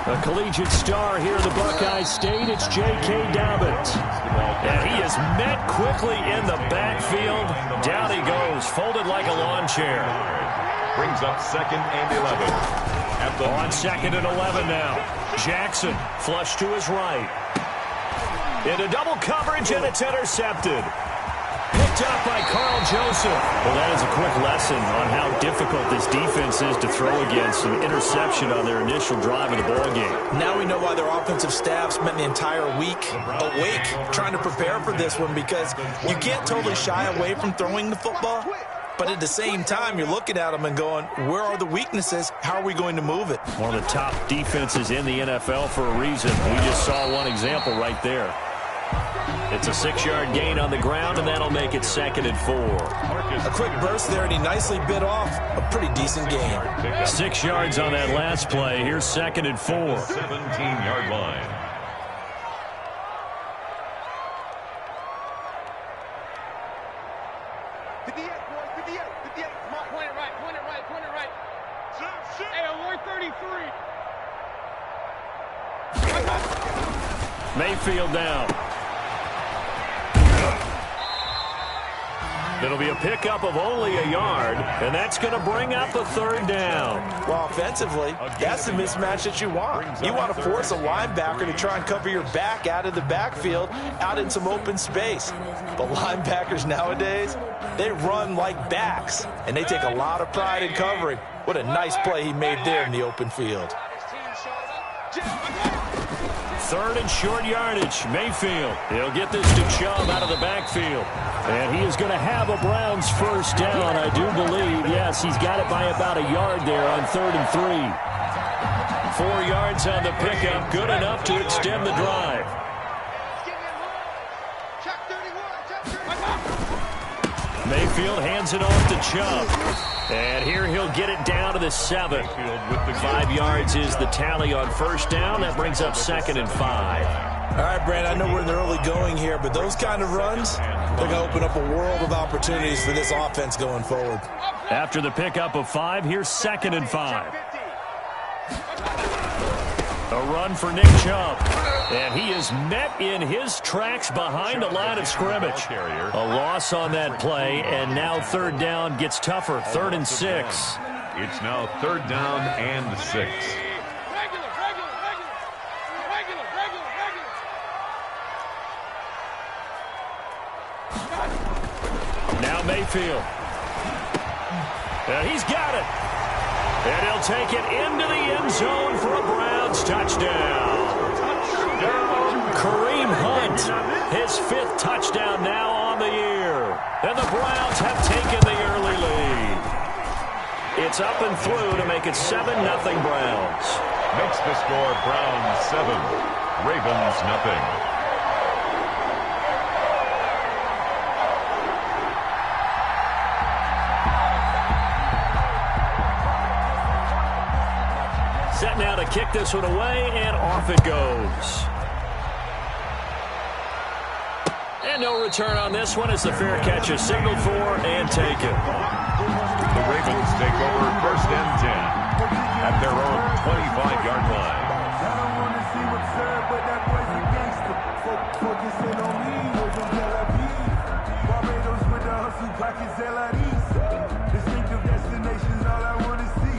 A collegiate star here in the Buckeye State, it's J.K. Dobbins. And he is met quickly in the backfield. Down he goes, folded like a lawn chair. Brings up 2nd and 11. On 2nd and 11 now. Jackson, flush to his right. Into double coverage, and it's intercepted. Picked up by Carl Joseph. Well, that is a quick lesson on how difficult this defense is to throw against. An interception on their initial drive of the ballgame. Now we know why their offensive staff spent the entire week awake trying to prepare for this one, because you can't totally shy away from throwing the football. But at the same time, you're looking at them and going, where are the weaknesses? How are we going to move it? One of the top defenses in the NFL for a reason. We just saw one example right there. It's a 6-yard gain on the ground, and that'll make it 2nd and 4. A quick burst there, and he nicely bit off a pretty decent gain. 6 yards on that last play. Here's 2nd and 4. 17-yard line. Mayfield down. It'll be a pickup of only a yard, and that's going to bring up a 3rd down. Well, offensively, that's the mismatch that you want. You want to force a linebacker to try and cover your back out of the backfield, out in some open space. But linebackers nowadays, they run like backs, and they take a lot of pride in covering. What a nice play he made there in the open field. 3rd and short yardage. Mayfield. He'll get this to Chubb out of the backfield. And he is going to have a Browns 1st down, I do believe. Yes, he's got it by about a yard there on 3rd and 3. 4 yards on the pickup. Good enough to extend the drive. Mayfield hands it off to Chubb. And here he'll get it down to the 7. 5 yards is the tally on 1st down. That brings up 2nd and 5. All right, Brandon, I know we're in the early going here, but those kind of runs, they're going to open up a world of opportunities for this offense going forward. After the pickup of 5, here's 2nd and 5. A run for Nick Chubb. And he is met in his tracks behind the line of scrimmage. A loss on that play, and now 3rd down gets tougher. 3rd and 6. It's now 3rd down and 6. Now Mayfield. And he's got it. And he'll take it into the end zone for a Browns touchdown. Kareem Hunt, his 5th touchdown now on the year. And the Browns have taken the early lead. It's up and through to make it 7-0 Browns. Makes the score Browns 7, Ravens nothing. Set now to kick this one away, and off it goes. And no return on this one as the fair catch is signaled for and taken. The Ravens take over 1st and 10 at their own 25-yard line. I don't want to see what's served, but that boy's a gangster. Focusing on me, wasn't Tel Aviv. Barbados with the hustle, pockets LREs. Distinctive destinations, all I want to see.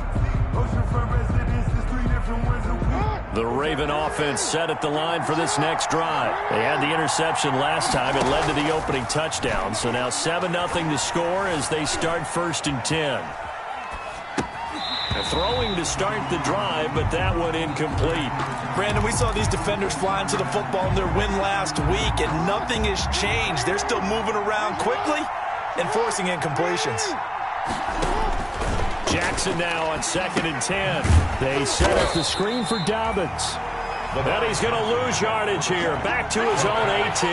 Oceanfront residences, 3 different ones a week. The Raven offense set at the line for this next drive. They had the interception last time. It led to the opening touchdown. So now 7-0 to score as they start 1st and 10. Throwing to start the drive, but that one incomplete. Brandon, we saw these defenders flying to the football in their win last week, and nothing has changed. They're still moving around quickly and forcing incompletions. Jackson now on 2nd and 10. They set up the screen for Dobbins. And he's going to lose yardage here. Back to his own 18.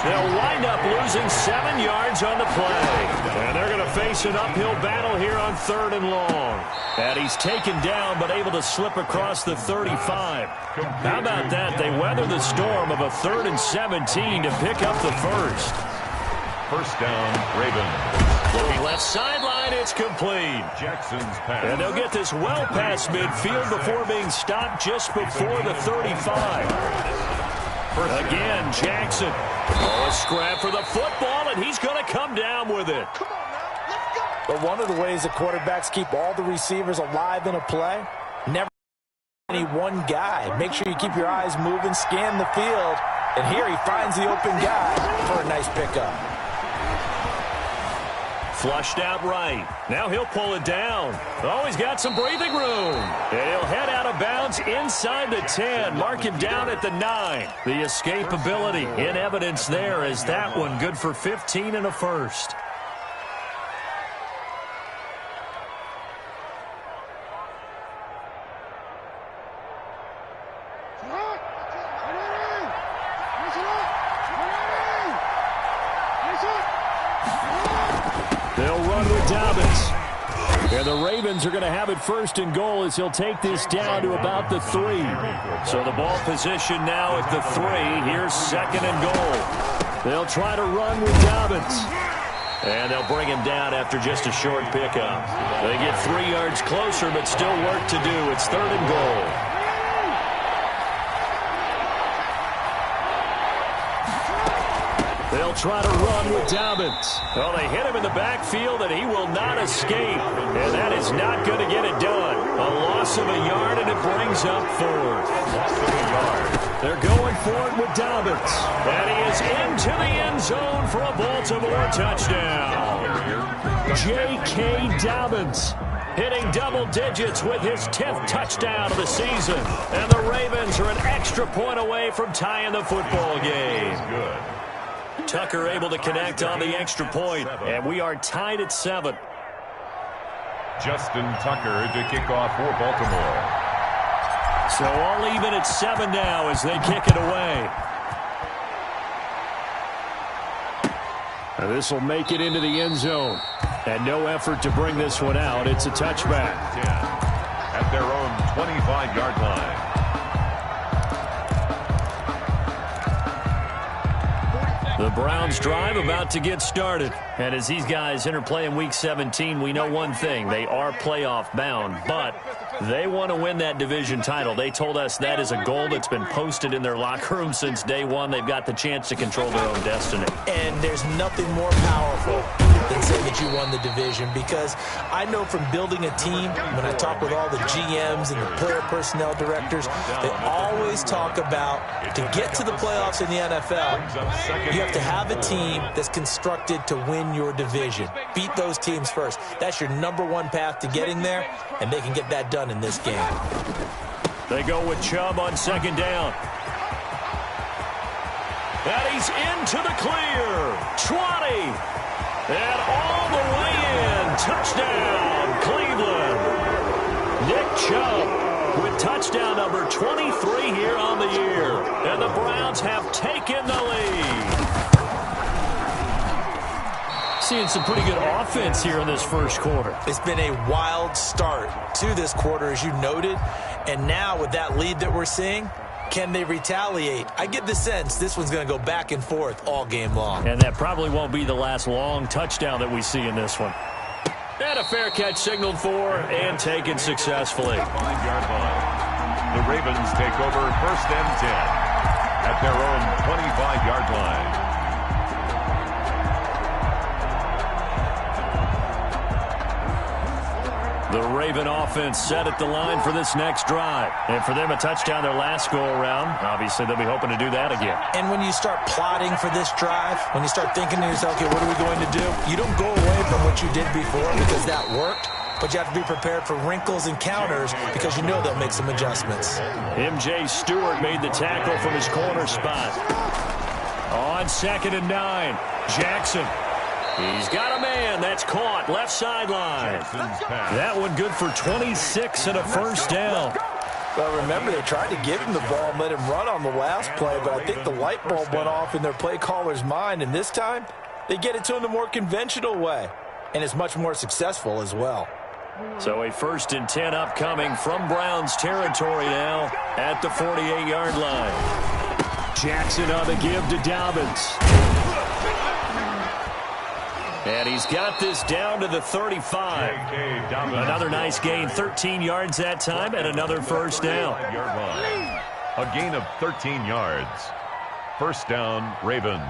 They'll wind up losing 7 yards on the play. And they're going to face an uphill battle here on 3rd and long. And he's taken down but able to slip across the 35. How about that? They weather the storm of a 3rd and 17 to pick up the 1st. 1st down, Ravens. Looking left sideline. line. It's complete. Jackson's pass. And they'll get this well past midfield before being stopped just before the 35. Again, Jackson. Oh, a scrap for the football, and he's going to come down with it. But one of the ways that quarterbacks keep all the receivers alive in a play, never any one guy. Make sure you keep your eyes moving, scan the field, and here he finds the open guy for a nice pickup. Flushed out right. Now he'll pull it down. Oh, he's got some breathing room. And he'll head out of bounds inside the 10. Mark him down at the 9. The escapability in evidence there as that one good for 15 and a first. They'll run with Dobbins. And the Ravens are going to have it first and goal as he'll take this down to about the 3. So the ball position now at the 3. Here's second and goal. They'll try to run with Dobbins. And they'll bring him down after just a short pickup. They get 3 yards closer, but still work to do. It's third and goal. They'll try to run with Dobbins. Well, they hit him in the backfield, and he will not escape. And that is not going to get it done. A loss of a yard, and it brings up 4. Loss of a yard. They're going for it with Dobbins. And he is into the end zone for a Baltimore touchdown. J.K. Dobbins hitting double digits with his 10th touchdown of the season. And the Ravens are an extra point away from tying the football game. Good. Tucker able to connect on the extra point, and we are tied at 7. Justin Tucker to kick off for Baltimore. So all even at 7 now as they kick it away. This will make it into the end zone. And no effort to bring this one out. It's a touchback. At their own 25-yard line. The Browns drive about to get started. And as these guys interplay in Week 17, we know one thing. They are playoff bound, but they want to win that division title. They told us that is a goal that's been posted in their locker room since day one. They've got the chance to control their own destiny. And there's nothing more powerful than saying that you won the division, because I know from building a team, when I talk with all the GMs and the player personnel directors, they always talk about to get to the playoffs in the NFL, you have to have a team that's constructed to win your division. Beat those teams first. That's your #1 path to getting there, and they can get that done in this game. They go with Chubb on second down. And he's into the clear. 20. And all the way in. Touchdown, Cleveland. Nick Chubb with touchdown number 23 here on the year. And the Browns have taken the lead. Seeing some pretty good offense here in this first quarter. It's been a wild start to this quarter, as you noted. And now with that lead that we're seeing, can they retaliate? I get the sense this one's going to go back and forth all game long. And that probably won't be the last long touchdown that we see in this one. And a fair catch signaled for and taken successfully. 5-yard line. The Ravens take over first and 10 at their own 25-yard line. The Raven offense set at the line for this next drive. And for them, a touchdown their last go-around. Obviously, they'll be hoping to do that again. And when you start plotting for this drive, when you start thinking to yourself, okay, what are we going to do? You don't go away from what you did before because that worked. But you have to be prepared for wrinkles and counters because you know they'll make some adjustments. M.J. Stewart made the tackle from his corner spot. On second and 9, Jackson. He's got a man. That's caught. Left sideline. That one good for 26 and a first down. Well, remember, they tried to give him the ball and let him run on the last play, but I think the light bulb went off in their play caller's mind, and this time they get it to him the more conventional way, and it's much more successful as well. So a first and 10 upcoming from Browns territory now at the 48-yard line. Jackson on the give to Dobbins. And he's got this down to the 35. Another nice gain, 13 yards that time, and another first down. A gain of 13 yards. First down, Ravens.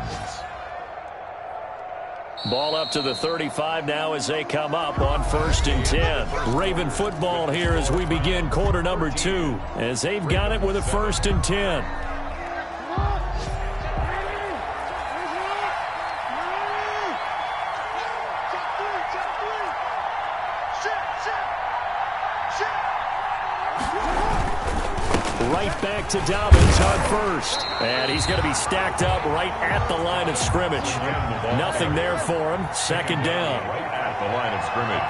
Ball up to the 35 now as they come up on 1st and 10. Raven football here as we begin quarter number 2, as they've got it with a 1st and 10. Right back to Dobbins on 1st. And he's going to be stacked up right at the line of scrimmage. Nothing there for him. 2nd down. Right at the line of scrimmage.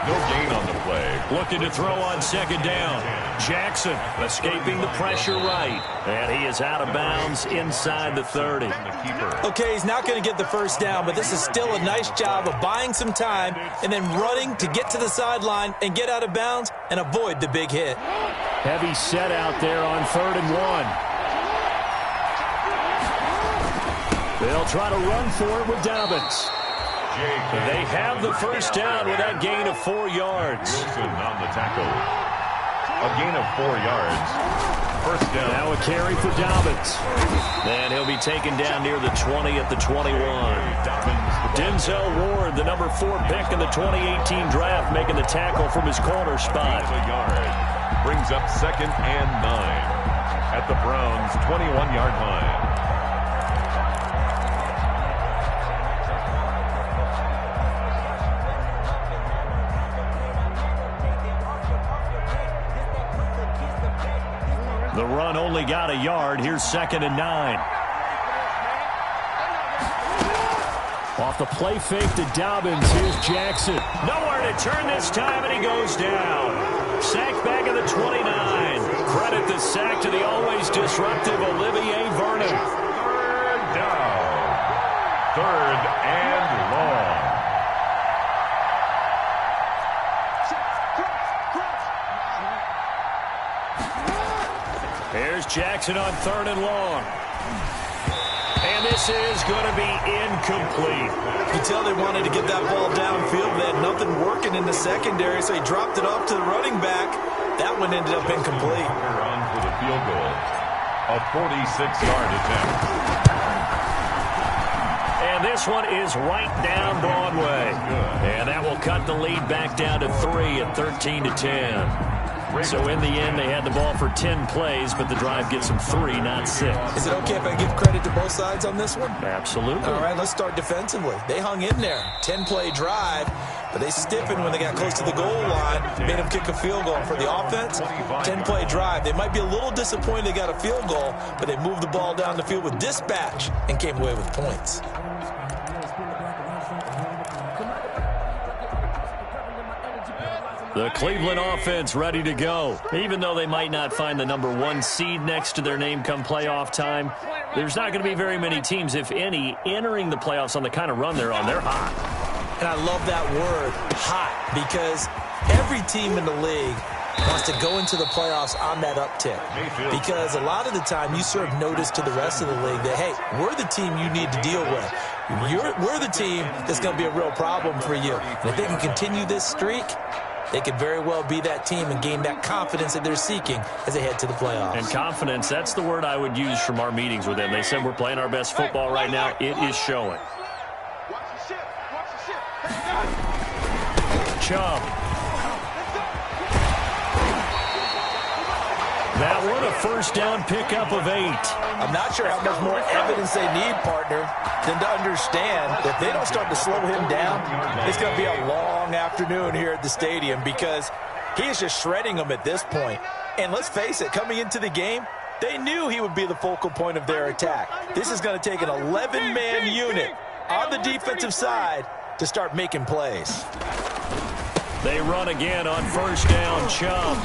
No gain on the play. Looking to throw on 2nd down. Jackson escaping the pressure right. And he is out of bounds inside the 30. Okay, he's not going to get the first down, but this is still a nice job of buying some time and then running to get to the sideline and get out of bounds and avoid the big hit. Heavy set out there on 3rd and 1. They'll try to run for it with Dobbins. They have the first down with that gain of 4 yards. Wilson on the tackle. A gain of 4 yards. First down. Now a carry for Dobbins. And he'll be taken down near the 20 at the 21. Denzel Ward, the number 4 pick in the 2018 draft, making the tackle from his corner spot. A yard. Brings up 2nd and 9 at the Browns' 21-yard line. The run only got a yard. Here's 2nd and 9. Off the play fake to Dobbins. Here's Jackson. Nowhere to turn this time, and he goes down. Sacked back at the 29. Credit the sack to the always disruptive Olivier Vernon. 3rd down. 3rd and long. Here's Jackson on 3rd and long. And this is going to be incomplete. You can tell they wanted to get that ball downfield. They had nothing working in the secondary, so he dropped it off to the running back. That one ended up incomplete. On for the field goal. A 46-yard attempt. And this one is right down Broadway. And that will cut the lead back down to 3 at 13-10. So in the end, they had the ball for 10 plays, but the drive gets them 3, not 6. Is it okay if I give credit to both sides on this one? Absolutely. All right, let's start defensively. They hung in there. 10-play drive, but they stiffened when they got close to the goal line, made them kick a field goal. For the offense, 10-play drive. They might be a little disappointed they got a field goal, but they moved the ball down the field with dispatch and came away with points. The Cleveland offense ready to go. Even though they might not find the number 1 seed next to their name come playoff time, there's not going to be very many teams, if any, entering the playoffs on the kind of run they're on. They're hot. And I love that word, hot, because every team in the league wants to go into the playoffs on that uptick. Because a lot of the time you serve notice to the rest of the league that, hey, we're the team you need to deal with. We're the team that's going to be a real problem for you. And if they can continue this streak, they could very well be that team and gain that confidence that they're seeking as they head to the playoffs. And confidence, that's the word I would use from our meetings with them. They said we're playing our best football right now. It is showing. Chubb. That one a first down pickup of 8. I'm not sure how much more evidence they need, partner, than to understand that if they don't start to slow him down, it's going to be a long afternoon here at the stadium because he is just shredding them at this point. And let's face it, coming into the game, they knew he would be the focal point of their attack. This is going to take an 11-man unit on the defensive side to start making plays. They run again on first down, Chubb.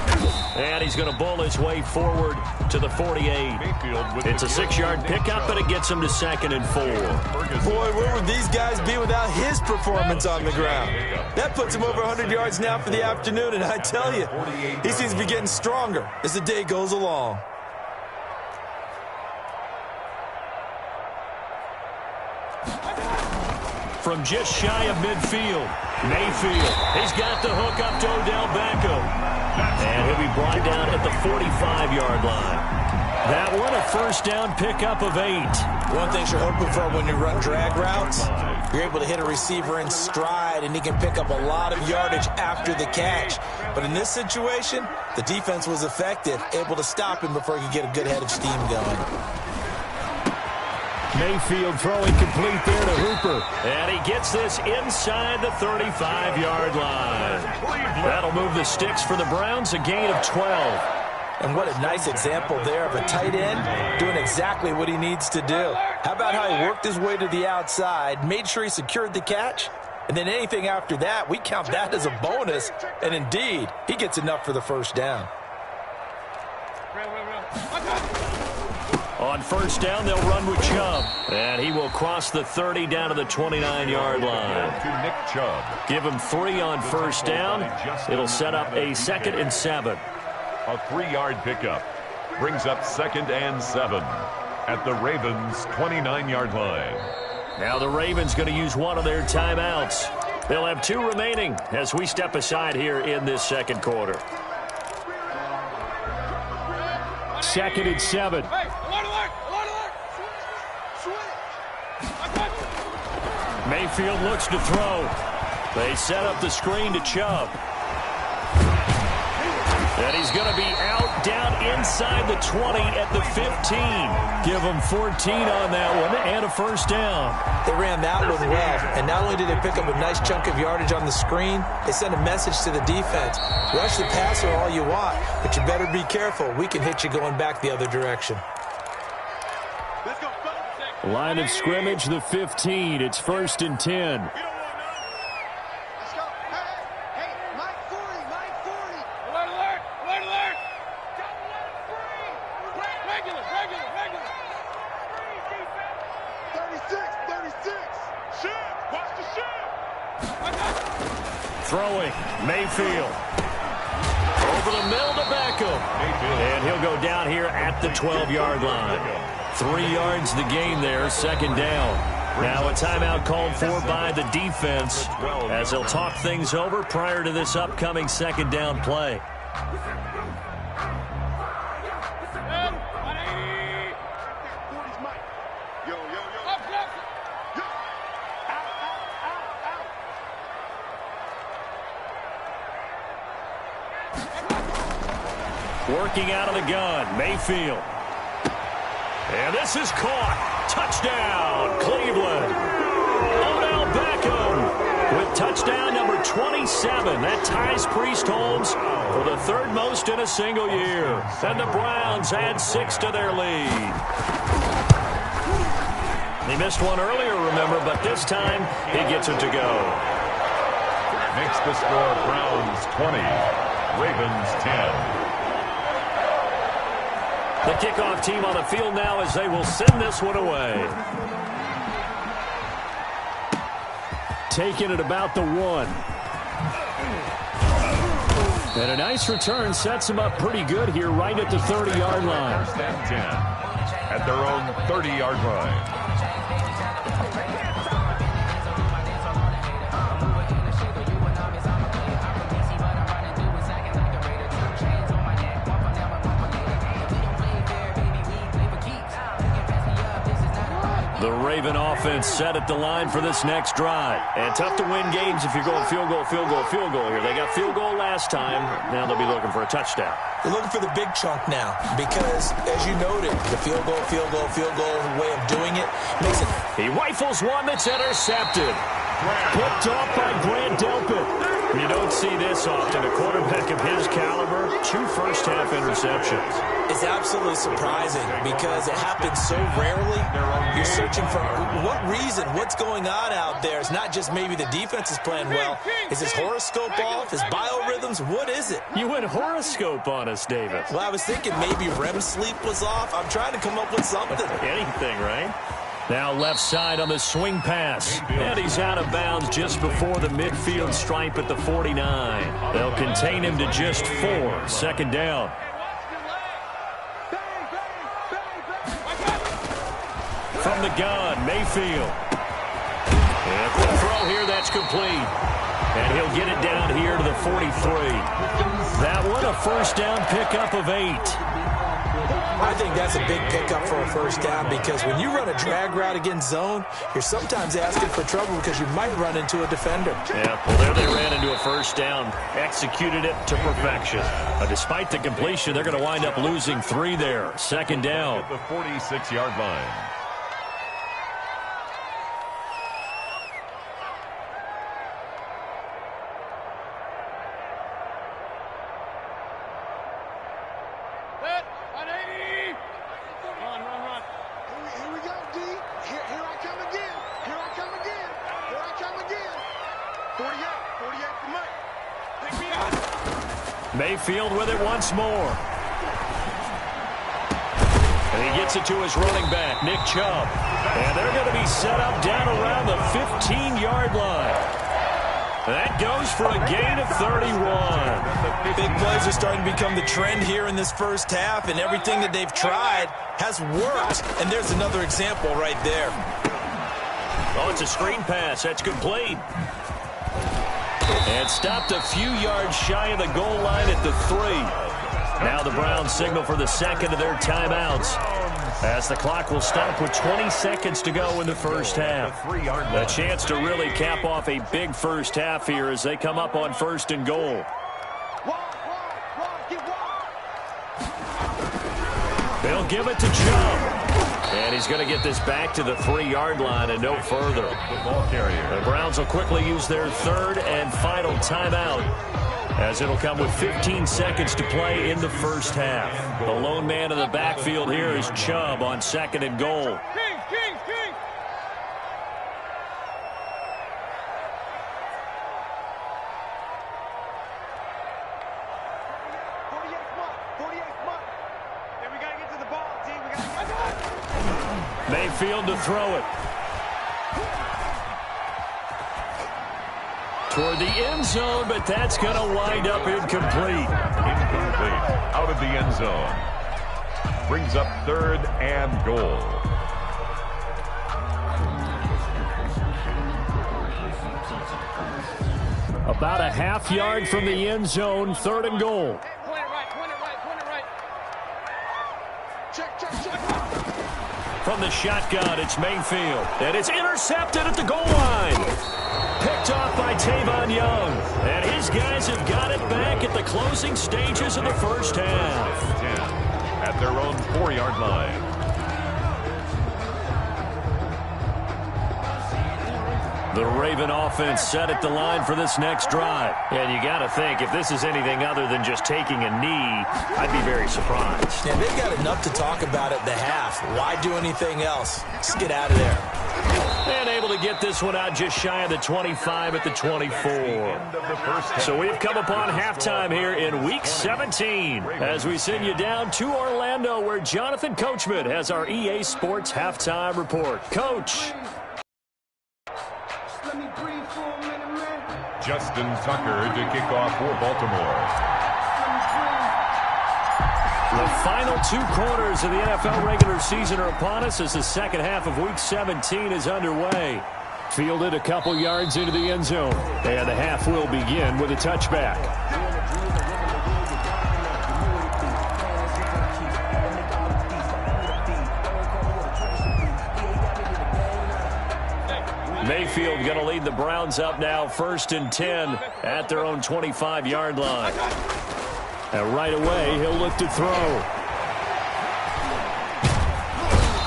And he's going to bowl his way forward to the 48. It's a 6-yard pickup, but it gets him to 2nd and 4. Boy, where would these guys be without his performance on the ground? That puts him over 100 yards now for the afternoon, and I tell you, he seems to be getting stronger as the day goes along. from just shy of midfield. Mayfield, he's got the hook up to Odell Beckham. And he'll be brought down at the 45-yard line. That one, a first down pickup of 8. One thing you're hoping for when you run drag routes, you're able to hit a receiver in stride, and he can pick up a lot of yardage after the catch. But in this situation, the defense was effective, able to stop him before he could get a good head of steam going. Mayfield throwing complete there to Hooper. And he gets this inside the 35-yard line. That'll move the sticks for the Browns, a gain of 12. And what a nice example there of a tight end doing exactly what he needs to do. How about how he worked his way to the outside, made sure he secured the catch, and then anything after that, we count that as a bonus. And indeed, he gets enough for the first down. On first down, they'll run with Chubb. And he will cross the 30 down to the 29-yard line. To Nick Chubb. Give him 3 on first down. It'll set up a 2nd and 7. A 3-yard pickup brings up 2nd and 7 at the Ravens' 29-yard line. Now the Ravens going to use one of their timeouts. They'll have 2 remaining as we step aside here in this second quarter. 2nd and 7. Mayfield looks to throw. They set up the screen to Chubb. And he's going to be out down inside the 20 at the 15. Give him 14 on that one and a first down. They ran that one well, and not only did they pick up a nice chunk of yardage on the screen, they sent a message to the defense. Rush the passer all you want, but you better be careful. We can hit you going back the other direction. Line of scrimmage, the 15. It's 1st and 10. Throwing, Mayfield. Over the middle to Beckham. And he'll go down here at the 12-yard line. 3 yards the gain there, 2nd down. Now a timeout called for by the defense as they'll talk things over prior to this upcoming 2nd down play. Working out of the gun, Mayfield. And this is caught. Touchdown, Cleveland. Odell Beckham with touchdown number 27. That ties Priest Holmes for the 3rd most in a single year. And the Browns add 6 to their lead. He missed one earlier, remember, but this time he gets it to go. Makes the score Browns 20, Ravens 10. The kickoff team on the field now as they will send this one away. Taking it about the 1. And a nice return sets them up pretty good here right at the 30-yard line. 1st and 10 at their own 30-yard line. The Raven offense set at the line for this next drive. And tough to win games if you're going field goal here. They got field goal last time. Now they'll be looking for a touchdown. They're looking for the big chunk now because, as you noted, the field goal way of doing it makes it. He rifles one that's intercepted. Picked off by Grant Delpit. You don't see this often. A quarterback of his caliber, 2 first-half interceptions. It's absolutely surprising because it happens so rarely. You're searching for what reason, what's going on out there. It's not just maybe the defense is playing well. Is his horoscope off? His biorhythms? What is it? You went horoscope on us, Davis. Well, I was thinking maybe REM sleep was off. I'm trying to come up with something. Anything, right? Now left side on the swing pass. And he's out of bounds just before the midfield stripe at the 49. They'll contain him to just 4. 2nd down. From the gun, Mayfield. And quick throw here, that's complete. And he'll get it down here to the 43. That one, a first down pickup of 8. I think that's a big pickup for a first down because when you run a drag route against zone, you're sometimes asking for trouble because you might run into a defender. Yeah, well, there they ran into a first down. Executed it to perfection. Despite the completion, they're going to wind up losing 3 there. Second down. At the 46-yard line. Mayfield with it once more. And he gets it to his running back, Nick Chubb. And they're going to be set up down around the 15-yard line. That goes for a gain of 31. Big plays are starting to become the trend here in this first half, and everything that they've tried has worked. And there's another example right there. Oh, it's a screen pass. That's complete. And stopped a few yards shy of the goal line at the 3. Now the Browns signal for the second of their timeouts, as the clock will stop with 20 seconds to go in the first half. A chance to really cap off a big first half here as they come up on 1st and goal. They'll give it to Chubb. And he's going to get this back to the 3-yard line and no further. The Browns will quickly use their 3rd and final timeout, as it'll come with 15 seconds to play in the first half. The lone man in the backfield here is Chubb on 2nd and goal. Mayfield to throw it. Toward the end zone, but that's going to wind up incomplete. Incomplete. Out of the end zone. Brings up 3rd and goal. About a half yard from the end zone, 3rd and goal. From the shotgun, it's Mayfield. And it's intercepted at the goal line. Picked off by Tavon Young. And his guys have got it back at the closing stages of the first half. 10 at their own 4-yard line. The Raven offense set at the line for this next drive. And you got to think, if this is anything other than just taking a knee, I'd be very surprised. Yeah, they've got enough to talk about at the half. Why do anything else? Just get out of there. And able to get this one out just shy of the 25 at the 24. So we've come upon halftime here in Week 17 as we send you down to Orlando, where Jonathan Coachman has our EA Sports halftime report. Coach. Justin Tucker to kick off for Baltimore. The final 2 quarters of the NFL regular season are upon us as the second half of Week 17 is underway. Fielded a couple yards into the end zone. And the half will begin with a touchback. Mayfield going to lead the Browns up now, 1st and 10 at their own 25-yard line. And right away, he'll look to throw.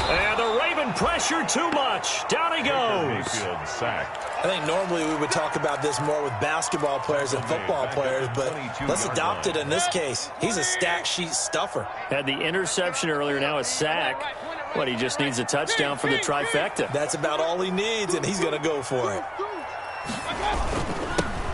And the Raven pressure too much. Down he goes. Mayfield sacked. I think normally we would talk about this more with basketball players and football players, but let's adopt it in this case. He's a stat sheet stuffer. Had the interception earlier, now a sack. But he just needs a touchdown for the trifecta. That's about all he needs, and he's going to go for it.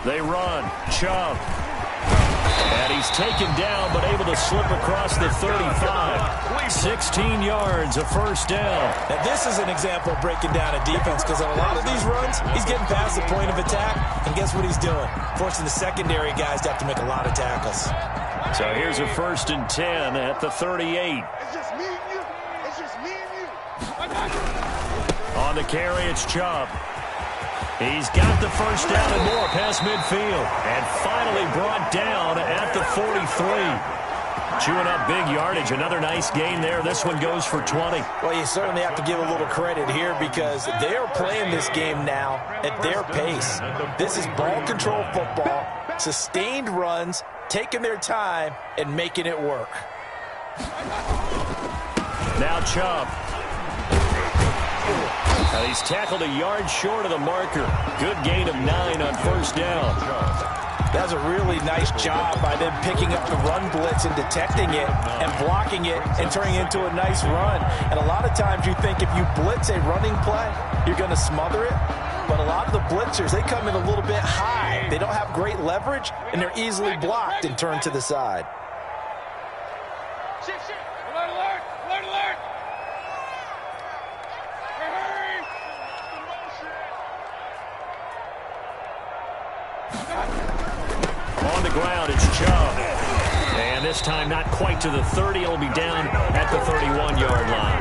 They run. Chubb. And he's taken down, but able to slip across the 35. 16 yards, a first down. Now, this is an example of breaking down a defense, because on a lot of these runs, he's getting past the point of attack, and guess what he's doing? Forcing the secondary guys to have to make a lot of tackles. So here's a 1st and 10 at the 38. On the carry, it's Chubb. He's got the first down and more past midfield. And finally brought down at the 43. Chewing up big yardage. Another nice gain there. This one goes for 20. Well, you certainly have to give a little credit here because they are playing this game now at their pace. This is ball control football, sustained runs, taking their time, and making it work. Now Chubb. Now he's tackled a yard short of the marker. Good gain of 9 on first down. That's a really nice job by them picking up the run blitz and detecting it and blocking it and turning it into a nice run. And a lot of times you think if you blitz a running play, you're going to smother it. But a lot of the blitzers, they come in a little bit high. They don't have great leverage, and they're easily blocked and turned to the side. Alert, alert, alert, alert. On the ground, it's Chubb. And this time not quite to the 30. It'll be down at the 31-yard line.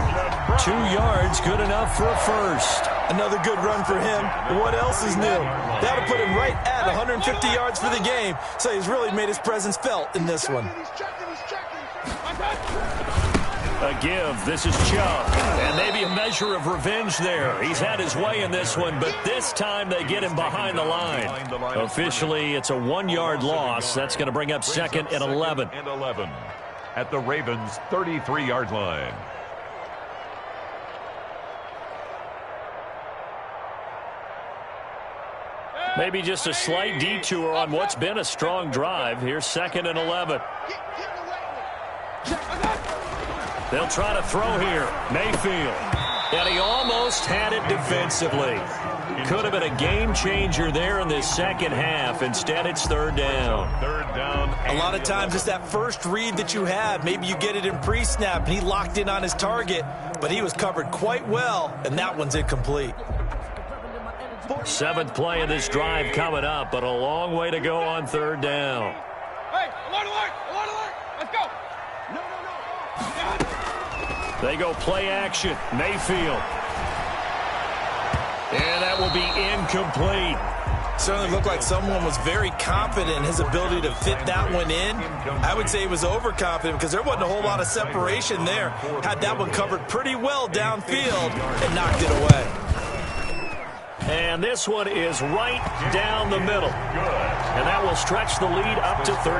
2 yards, good enough for a first. Another good run for him. What else is new? That'll put him right at 150 yards for the game. So he's really made his presence felt in this one. A give. This is Chubb. And maybe a measure of revenge there. He's had his way in this one, but this time they get him behind the line. Officially, it's a 1-yard loss. That's going to bring up 2nd and 11. At the Ravens' 33-yard line. Maybe just a slight detour on what's been a strong drive. Here's 2nd and 11. They'll try to throw here. Mayfield. And he almost had it defensively. Could have been a game changer there in this second half. Instead, it's 3rd down. A lot of times it's that first read that you have. Maybe you get it in pre-snap, and he locked in on his target, but he was covered quite well, and that one's incomplete. 7th play of this drive coming up, but a long way to go on 3rd down. Hey, alert, alert, alert, alert. Let's go. They go play action. Mayfield. And that will be incomplete. Certainly looked like someone was very confident in his ability to fit that one in. I would say he was overconfident because there wasn't a whole lot of separation there. Had that one covered pretty well downfield and knocked it away. And this one is right down the middle. And that will stretch the lead up to 13.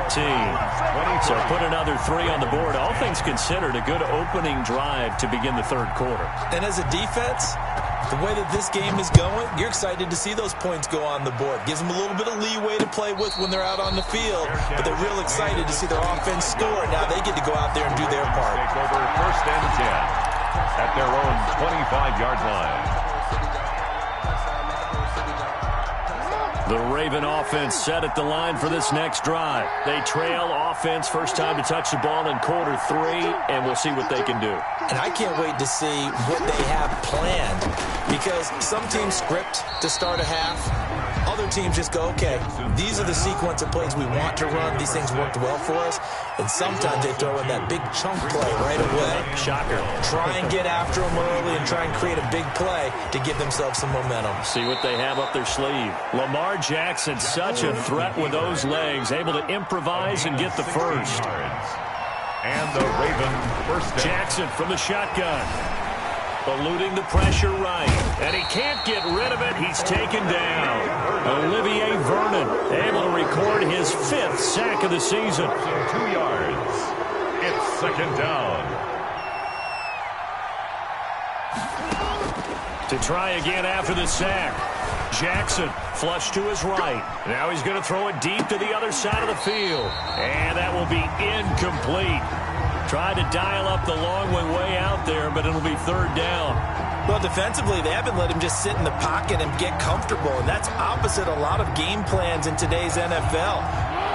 So put another 3 on the board. All things considered, a good opening drive to begin the 3rd quarter. And as a defense, the way that this game is going, you're excited to see those points go on the board. Gives them a little bit of leeway to play with when they're out on the field. But they're real excited to see their offense score. Now they get to go out there and do their part. Take over 1st and 10 at their own 25-yard line. The Raven offense set at the line for this next drive. They trail offense, first time to touch the ball in quarter 3, and we'll see what they can do. And I can't wait to see what they have planned because some teams script to start a half. Other teams just go, okay, these are the sequence of plays we want to run. These things worked well for us. And sometimes they throw in that big chunk play right away. Shocker. Try and get after them early and try and create a big play to give themselves some momentum. See what they have up their sleeve. Lamar Jackson, such a threat with those legs, able to improvise and get the first. And the Raven first down. Jackson from the shotgun. Eluding the pressure right. And he can't get rid of it. He's taken down. Olivier Vernon able to record his 5th sack of the season. 2 yards. It's 2nd down. To try again after the sack. Jackson flush to his right. Now he's going to throw it deep to the other side of the field. And that will be incomplete. Tried to dial up the long way out there, but it'll be 3rd down. Well, defensively, they haven't let him just sit in the pocket and get comfortable, and that's opposite a lot of game plans in today's NFL.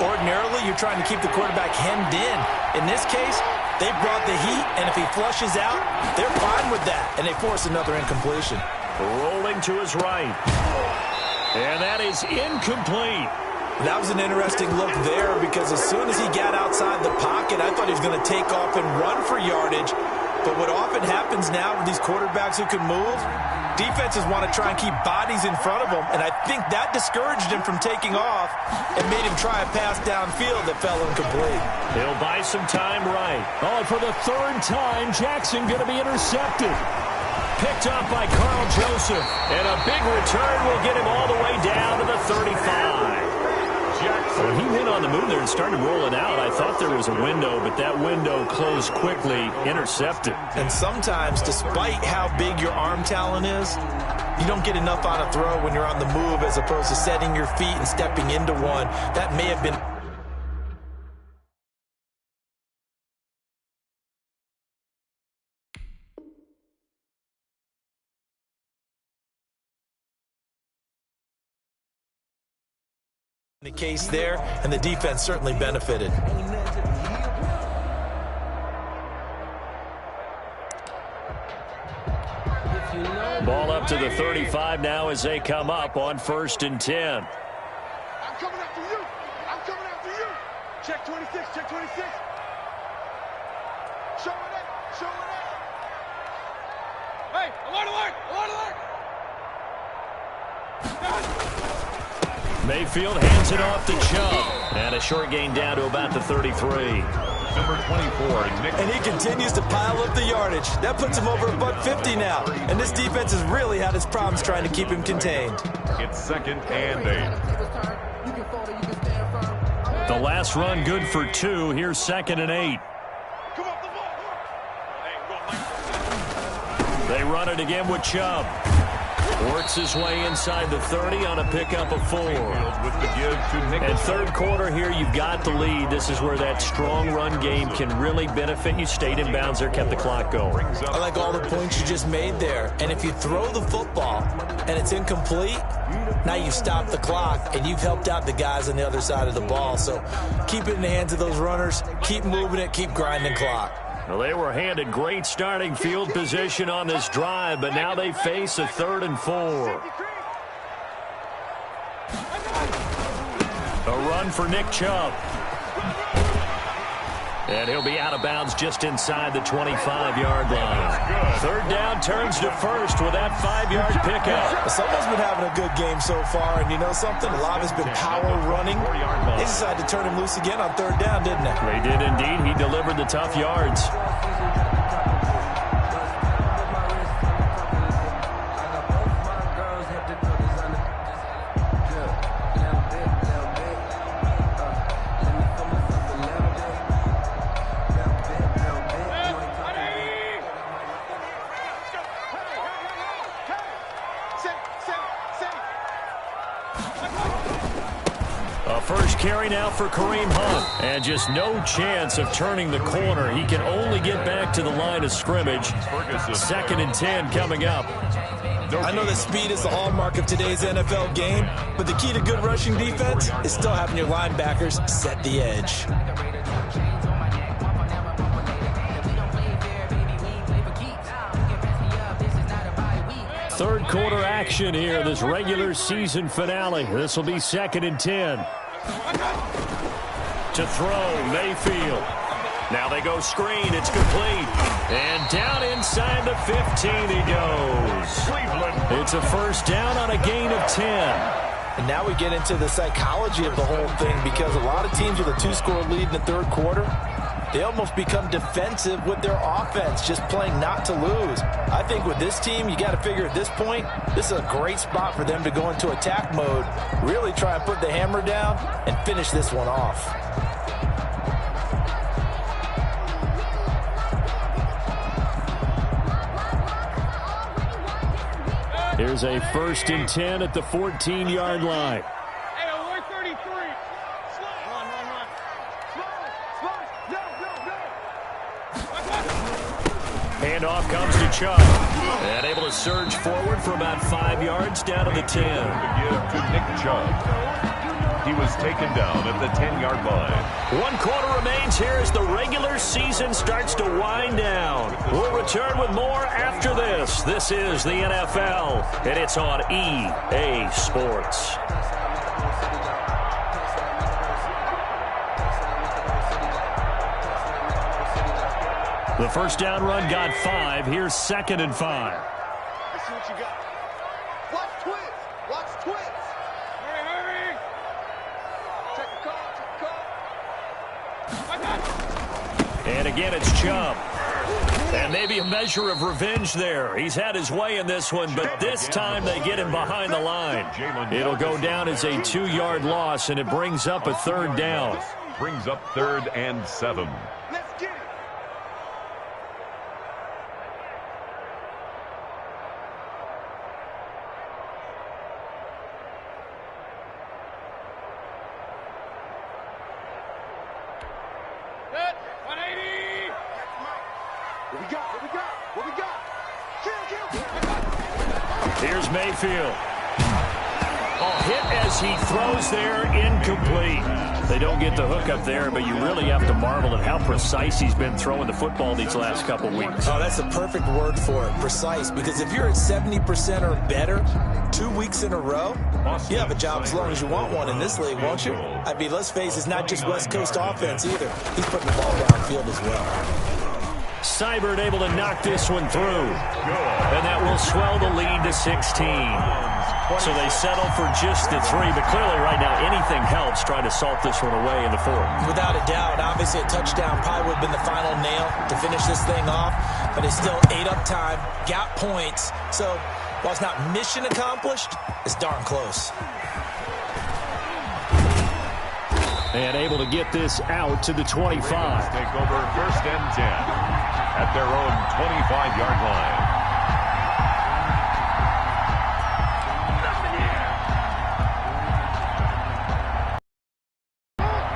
Ordinarily, you're trying to keep the quarterback hemmed in. In this case, they brought the heat, and if he flushes out, they're fine with that, and they force another incompletion. Rolling to his right. And that is incomplete. That was an interesting look there because as soon as he got outside the pocket, I thought he was going to take off and run for yardage. But what often happens now with these quarterbacks who can move, defenses want to try and keep bodies in front of them, and I think that discouraged him from taking off and made him try a pass downfield that fell incomplete. He'll buy some time right. Oh, and for the third time, Jackson going to be intercepted. Picked up by Carl Joseph. And a big return will get him all the way down to the 35. Jackson. When he went on the move there and started rolling out, I thought there was a window, but that window closed quickly, intercepted. And sometimes, despite how big your arm talent is, you don't get enough on a throw when you're on the move as opposed to setting your feet and stepping into one. That may have been... the case there, and the defense certainly benefited. Ball up to the 35 now as they come up on 1st and 10. I'm coming after you. I'm coming after you. Check 26. Check 26. Show it up. Show it up. Hey, alert, alert. Alert, alert. Mayfield hands it off to Chubb. And a short gain down to about the 33. Number 24, Nick. And he continues to pile up the yardage. That puts him over $150 now. And this defense has really had its problems trying to keep him contained. It's 2nd and 8. The last run good for 2. Here's 2nd and 8. Come off the ball. They run it again with Chubb. Works his way inside the 30 on a pickup of 4. With the give to Nick. And third quarter here, you've got the lead. This is where that strong run game can really benefit you. Stayed in bounds there, kept the clock going. I like all the points you just made there. And if you throw the football and it's incomplete, now you stop the clock and you've helped out the guys on the other side of the ball. So keep it in the hands of those runners. Keep moving it. Keep grinding clock. Well, they were handed great starting field position on this drive, but now they face a 3rd and 4. A run for Nick Chubb. And he'll be out of bounds just inside the 25-yard line. 3rd down turns to 1st with that 5-yard pickup. Someone's been having a good game so far, and you know something? A lot of it's been power running. They decided to turn him loose again on 3rd down, didn't they? They did indeed. He delivered the tough yards. First carry now for Kareem Hunt. And just no chance of turning the corner. He can only get back to the line of scrimmage. 2nd and 10 coming up. I know that speed is the hallmark of today's NFL game, but the key to good rushing defense is still having your linebackers set the edge. Third quarter action here, this regular season finale. This will be 2nd and 10. To throw, Mayfield. Now they go screen. It's complete. And down inside the 15 he goes. It's a 1st down on a gain of 10. And now we get into the psychology of the whole thing, because a lot of teams with a 2-score lead in the 3rd quarter, they almost become defensive with their offense, just playing not to lose. I think with this team, you got to figure at this point, this is a great spot for them to go into attack mode, really try and put the hammer down and finish this one off. Here's a 1st and 10 at the 14-yard line. Hey, alert 33. Run, run, run. Handoff comes to Chubb. And able to surge forward for about 5 yards down to the 10. Give to Nick Chubb. He was taken down at the 10-yard line. 1 quarter remains here as the regular season starts to wind down. We'll return with more after this. This is the NFL, and it's on EA Sports. The 1st down run got 5. Here's 2nd and 5. Let's see what you got. Watch twins. Watch twins. And again, it's Chubb. And maybe a measure of revenge there. He's had his way in this one, but this time they get him behind the line. It'll go down as a 2-yard loss, and it brings up a 3rd down. Brings up 3rd and 7. Let's get it. Good. 180. What we got? What we got? What we got? Kill. Here's Mayfield. Oh, hit as he throws there, incomplete. They don't get the hook up there, but you really have to marvel at how precise he's been throwing the football these last couple weeks. Oh, that's the perfect word for it, precise. Because if you're at 70% or better 2 weeks in a row, you have a job as long as you want one in this league, won't you? I mean, let's face it, it's not just West Coast offense either. He's putting the ball downfield as well. Seibert able to knock this one through. And that will swell the lead to 16. So they settle for just the 3, but clearly right now anything helps trying to salt this one away in the 4th. Without a doubt, obviously a touchdown probably would have been the final nail to finish this thing off, but it's still 8 up time, got points. So while it's not mission accomplished, it's darn close. And able to get this out to the 25. Take over 1st and 10 at their own 25-yard line.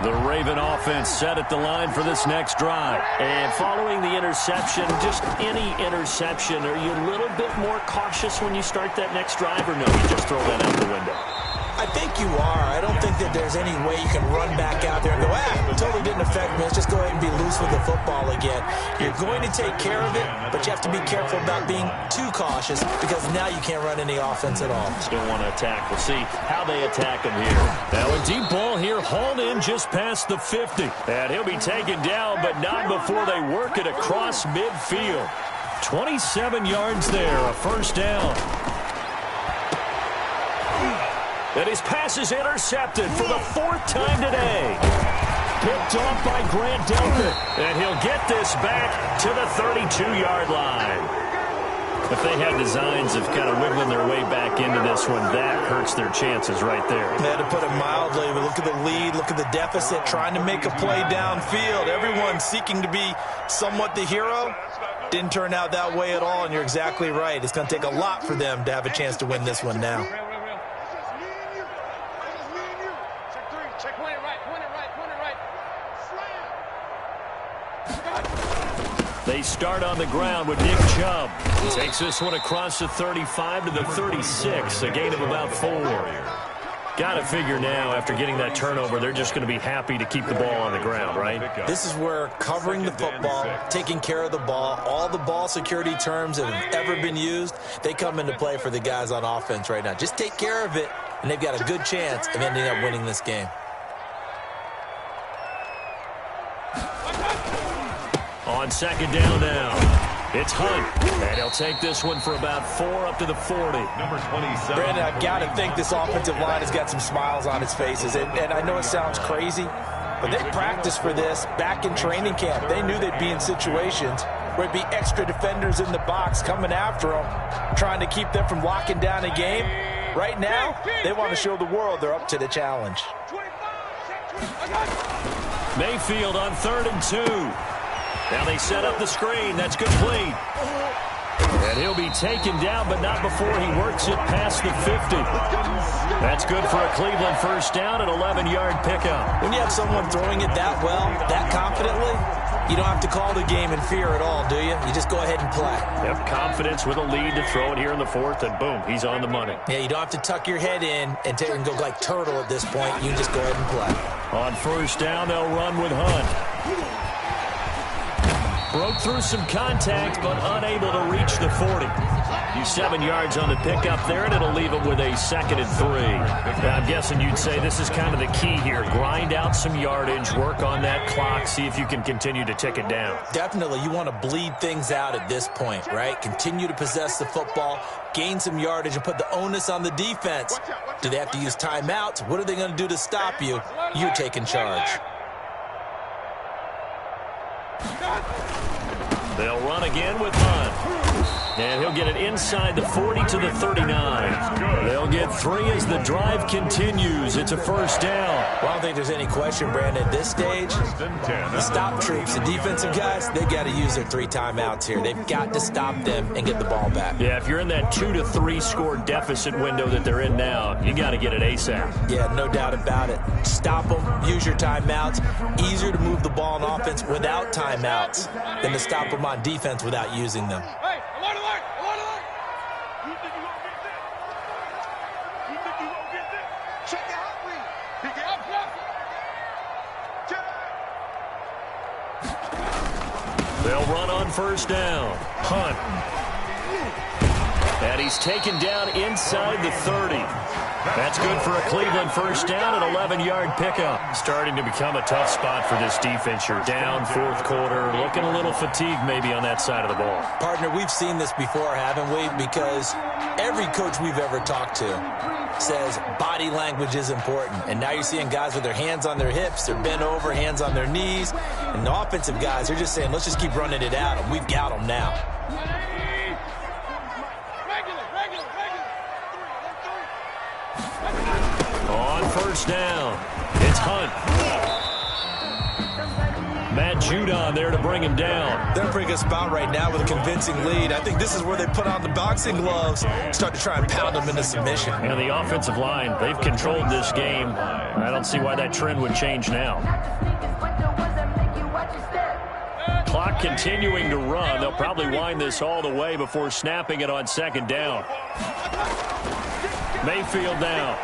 The Raven offense set at the line for this next drive. And following the interception, just any interception, are you a little bit more cautious when you start that next drive, or no, you just throw that out the window? I think you are. I don't think that there's any way you can run back out there and go, totally didn't affect me. Let's just go ahead and be loose with the football again. You're going to take care of it, but you have to be careful about being too cautious because now you can't run any offense at all. Still want to attack. We'll see how they attack him here. Now a deep ball here, hauled in just past the 50. And he'll be taken down, but not before they work it across midfield. 27 yards there, a 1st down. And his pass is intercepted for the 4th time today. Picked off by Grant Delpit. And he'll get this back to the 32-yard line. If they had designs of kind of wiggling their way back into this one, that hurts their chances right there. They had to put it mildly, but look at the lead, look at the deficit, trying to make a play downfield. Everyone seeking to be somewhat the hero. Didn't turn out that way at all, and you're exactly right. It's going to take a lot for them to have a chance to win this one now. They start on the ground with Nick Chubb. Takes this one across the 35 to the 36, a gain of about 4. Got to figure now, after getting that turnover, they're just going to be happy to keep the ball on the ground, right? This is where covering the football, taking care of the ball, all the ball security terms that have ever been used, they come into play for the guys on offense right now. Just take care of it, and they've got a good chance of ending up winning this game. On 2nd down now, it's Hunt, and he'll take this one for about 4 up to the 40. Number 27. Brandon, I've got to think this offensive line has got some smiles on its faces, and I know it sounds crazy, but they practiced for this back in training camp. They knew they'd be in situations where it'd be extra defenders in the box coming after them, trying to keep them from locking down a game. Right now, they want to show the world they're up to the challenge. Mayfield on 3rd and 2. Now they set up the screen. That's complete. And he'll be taken down, but not before he works it past the 50. That's good for a Cleveland 1st down, an 11-yard pickup. When you have someone throwing it that well, that confidently, you don't have to call the game in fear at all, do you? You just go ahead and play. Yep, confidence with a lead to throw it here in the 4th, and boom, he's on the money. Yeah, you don't have to tuck your head in and go like turtle at this point. You can just go ahead and play. On 1st down, they'll run with Hunt. Broke through some contact, but unable to reach the 40. He's 7 yards on the pickup there, and it'll leave him with a 2nd and 3. Now, I'm guessing you'd say this is kind of the key here. Grind out some yardage, work on that clock, see if you can continue to tick it down. Definitely, you want to bleed things out at this point, right? Continue to possess the football, gain some yardage, and put the onus on the defense. Do they have to use timeouts? What are they going to do to stop you? You're taking charge. They'll run again with Hunt. And he'll get it inside the 40 to the 39. They'll get 3 as the drive continues. It's a first down. Well, I don't think there's any question, Brandon, at this stage, the stop troops, the defensive guys, they got to use their 3 timeouts here. They've got to stop them and get the ball back. Yeah, if you're in that 2 to 3 score deficit window that they're in now, you got to get it ASAP. Yeah, no doubt about it. Stop them, use your timeouts. Easier to move the ball on offense without timeouts than to stop them on defense without using them. Hey, alert, alert, alert, alert. You think you gonna get this? You think you gonna get this? Check the hot read. He can outblock it. They'll run on first down. Hunt. And he's taken down inside the 30. That's good for a Cleveland first down, an 11-yard pickup. Starting to become a tough spot for this defense. You're down fourth quarter, looking a little fatigued maybe on that side of the ball. Partner, we've seen this before, haven't we? Because every coach we've ever talked to says body language is important. And now you're seeing guys with their hands on their hips, they're bent over, hands on their knees. And the offensive guys, they're just saying, let's just keep running it out, and we've got them now. On first down, it's Hunt. Matt Judon there to bring him down. They're in a pretty good spot right now with a convincing lead. I think this is where they put on the boxing gloves, start to try and pound them into submission. And the offensive line, they've controlled this game. I don't see why that trend would change now. Clock continuing to run. They'll probably wind this all the way before snapping it on second down. Mayfield now.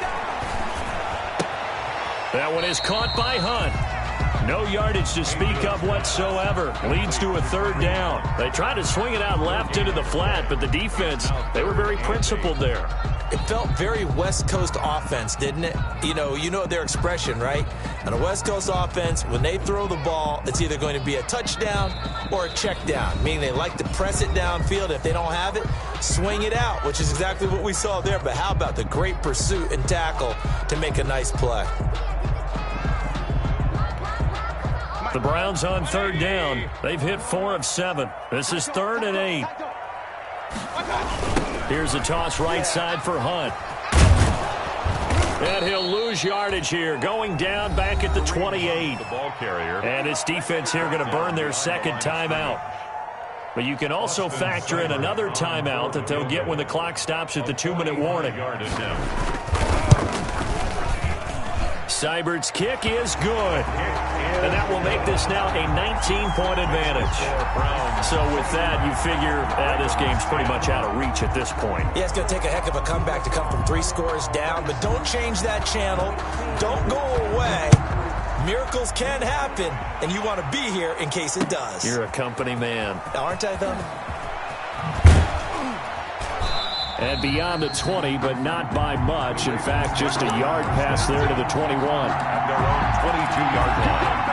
That one is caught by Hunt. No yardage to speak of whatsoever. Leads to a third down. They tried to swing it out left into the flat, but the defense, they were very principled there. It felt very West Coast offense, didn't it? You know their expression, right? On a West Coast offense, when they throw the ball, it's either going to be a touchdown or a check down, meaning they like to press it downfield. If they don't have it, swing it out, which is exactly what we saw there. But how about the great pursuit and tackle to make a nice play? The Browns on third down. They've hit 4 of 7. This is 3rd and 8. Here's a toss right side for Hunt. And he'll lose yardage here, going down back at the 28. The ball carrier. And his defense here going to burn their second timeout. But you can also factor in another timeout that they'll get when the clock stops at the 2-minute warning. Seibert's kick is good. And that will make this now a 19-point advantage. So with that, you figure this game's pretty much out of reach at this point. Yeah, it's going to take a heck of a comeback to come from 3 scores down, but don't change that channel. Don't go away. Miracles can happen, and you want to be here in case it does. You're a company man. Aren't I, though? And beyond the 20, but not by much. In fact, just a yard pass there to the 21. At their own 22-yard line.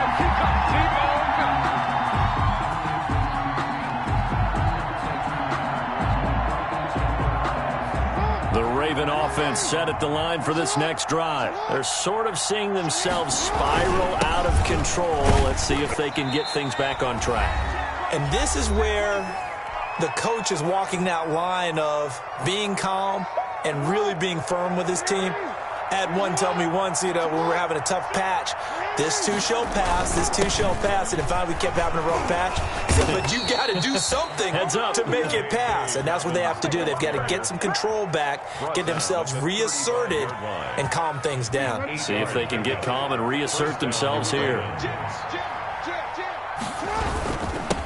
The Raven offense set at the line for this next drive. They're sort of seeing themselves spiral out of control. Let's see if they can get things back on track. And this is where the coach is walking that line of being calm and really being firm with his team. I had one tell me once, when we're having a tough patch, this too shall pass, this too shall pass. And if finally we kept having a rough patch, he said, but you got to do something to make it pass. And that's what they have to do. They've got to get some control back, get themselves reasserted, and calm things down. See if they can get calm and reassert themselves here.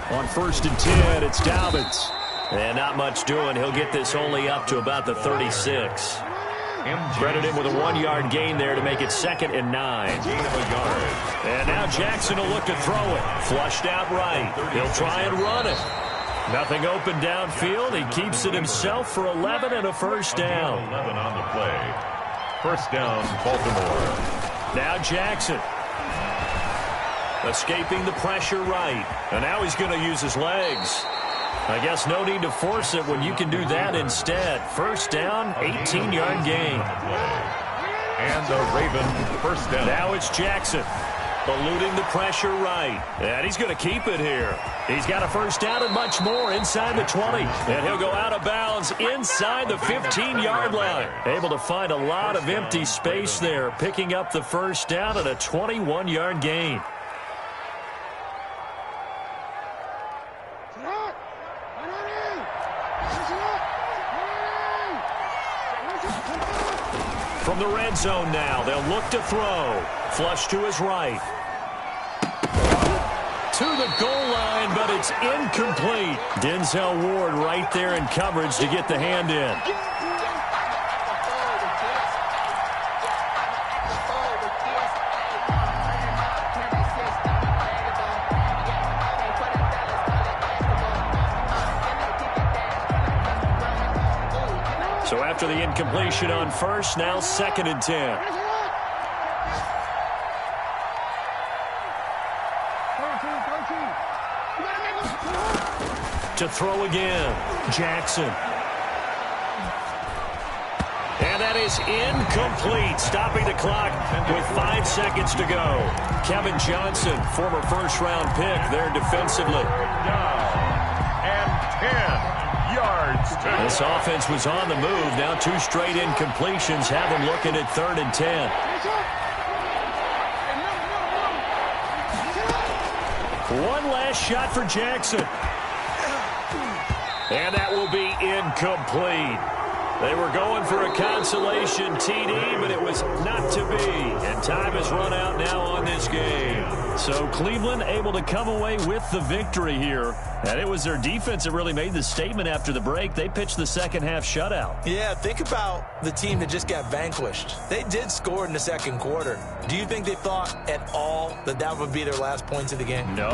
On 1st and 10, it's Dobbins. And not much doing. He'll get this only up to about the 36. Credit him with a 1-yard gain there to make it 2nd and 9. And now Jackson will look to throw it. Flushed out right. He'll try and run it. Nothing open downfield. He keeps it himself for 11 and a first down. 11 on the play. First down, Baltimore. Now Jackson. Escaping the pressure right. And now he's going to use his legs. I guess no need to force it when you can do that instead. First down, 18-yard gain. And the Raven first down. Now it's Jackson. Eluding the pressure right. And he's going to keep it here. He's got a first down and much more inside the 20. And he'll go out of bounds inside the 15-yard line. Able to find a lot of empty space there, picking up the first down and a 21-yard gain. From the red zone now, they'll look to throw. Flush to his right. To the goal line, but it's incomplete. Denzel Ward right there in coverage to get the hand in. So after the incompletion on first, now 2nd and 10. To throw again, Jackson. And that is incomplete, stopping the clock with 5 seconds to go. Kevin Johnson, former first-round pick there defensively. And 10 yards. This offense was on the move. Now 2 straight incompletions have them looking at 3rd and 10. One last shot for Jackson. And that will be incomplete. They were going for a consolation TD, but it was not to be. And time has run out now on this game. So Cleveland able to come away with the victory here. And it was their defense that really made the statement after the break. They pitched the second half shutout. Yeah, think about the team that just got vanquished. They did score in the second quarter. Do you think they thought at all that that would be their last points of the game? No,